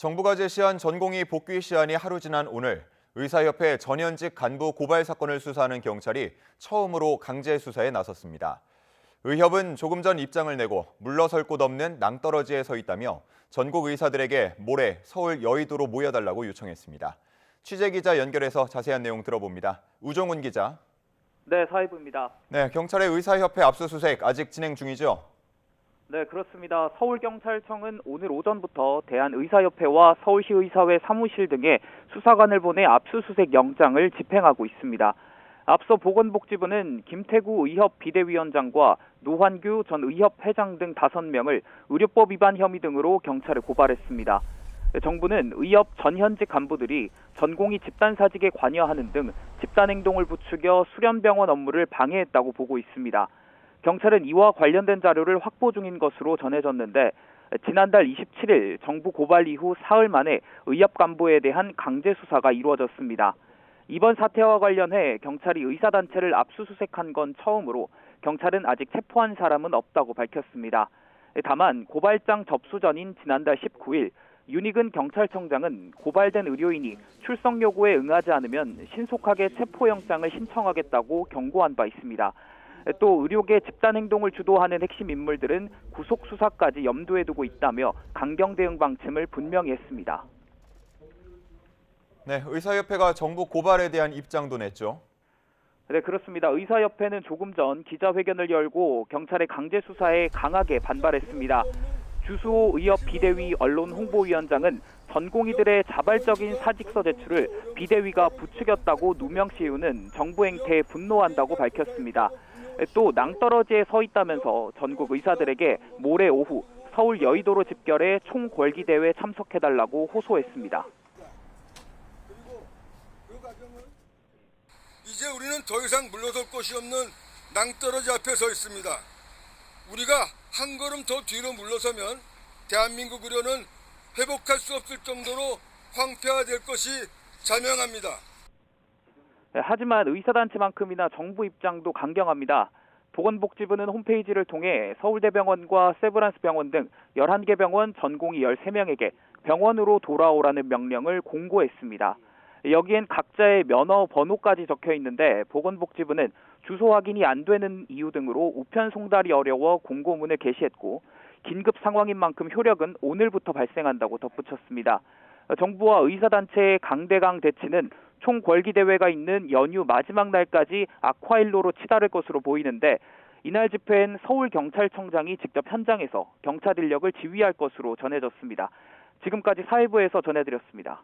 정부가 제시한 전공의 복귀 시한이 하루 지난 오늘 의사협회 전현직 간부 고발 사건을 수사하는 경찰이 처음으로 강제 수사에 나섰습니다. 의협은 조금 전 입장을 내고 물러설 곳 없는 낭떠러지에 서 있다며 전국 의사들에게 모레 서울 여의도로 모여달라고 요청했습니다. 취재기자 연결해서 자세한 내용 들어봅니다. 우종훈 기자. 네, 사회부입니다. 네, 경찰의 의사협회 압수수색 아직 진행 중이죠? 네, 그렇습니다. 서울경찰청은 오늘 오전부터 대한의사협회와 서울시의사회 사무실 등의 수사관을 보내 압수수색 영장을 집행하고 있습니다. 앞서 보건복지부는 김태구 의협 비대위원장과 노환규 전 의협 회장 등 5명을 의료법 위반 혐의 등으로 경찰에 고발했습니다. 정부는 의협 전현직 간부들이 전공의 집단사직에 관여하는 등 집단행동을 부추겨 수련병원 업무를 방해했다고 보고 있습니다. 경찰은 이와 관련된 자료를 확보 중인 것으로 전해졌는데 지난달 27일 정부 고발 이후 사흘 만에 의협 간부에 대한 강제 수사가 이루어졌습니다. 이번 사태와 관련해 경찰이 의사단체를 압수수색한 건 처음으로 경찰은 아직 체포한 사람은 없다고 밝혔습니다. 다만 고발장 접수 전인 지난달 19일 윤익은 경찰청장은 고발된 의료인이 출석 요구에 응하지 않으면 신속하게 체포영장을 신청하겠다고 경고한 바 있습니다. 또 의료계 집단행동을 주도하는 핵심 인물들은 구속 수사까지 염두에 두고 있다며 강경 대응 방침을 분명히 했습니다. 네, 의사협회가 정부 고발에 대한 입장도 냈죠. 네, 그렇습니다. 의사협회는 조금 전 기자회견을 열고 경찰의 강제 수사에 강하게 반발했습니다. 주수호 의협 비대위 언론 홍보위원장은 전공의들의 자발적인 사직서 제출을 비대위가 부추겼다고 누명 씌우는 정부 행태에 분노한다고 밝혔습니다. 또 낭떠러지에 서 있다면서 전국 의사들에게 모레 오후 서울 여의도로 집결해 총궐기대회에 참석해달라고 호소했습니다. 이제 우리는 더 이상 물러설 곳이 없는 낭떠러지 앞에 서 있습니다. 우리가 한 걸음 더 뒤로 물러서면 대한민국 의료는 회복할 수 없을 정도로 황폐화될 것이 자명합니다. 하지만 의사단체만큼이나 정부 입장도 강경합니다. 보건복지부는 홈페이지를 통해 서울대병원과 세브란스병원 등 11개 병원 전공의 13명에게 병원으로 돌아오라는 명령을 공고했습니다. 여기엔 각자의 면허 번호까지 적혀 있는데 보건복지부는 주소 확인이 안 되는 이유 등으로 우편 송달이 어려워 공고문을 게시했고 긴급 상황인 만큼 효력은 오늘부터 발생한다고 덧붙였습니다. 정부와 의사단체의 강대강 대치는 총궐기대회가 있는 연휴 마지막 날까지 악화일로로 치달을 것으로 보이는데 이날 집회엔 서울경찰청장이 직접 현장에서 경찰 인력을 지휘할 것으로 전해졌습니다. 지금까지 사회부에서 전해드렸습니다.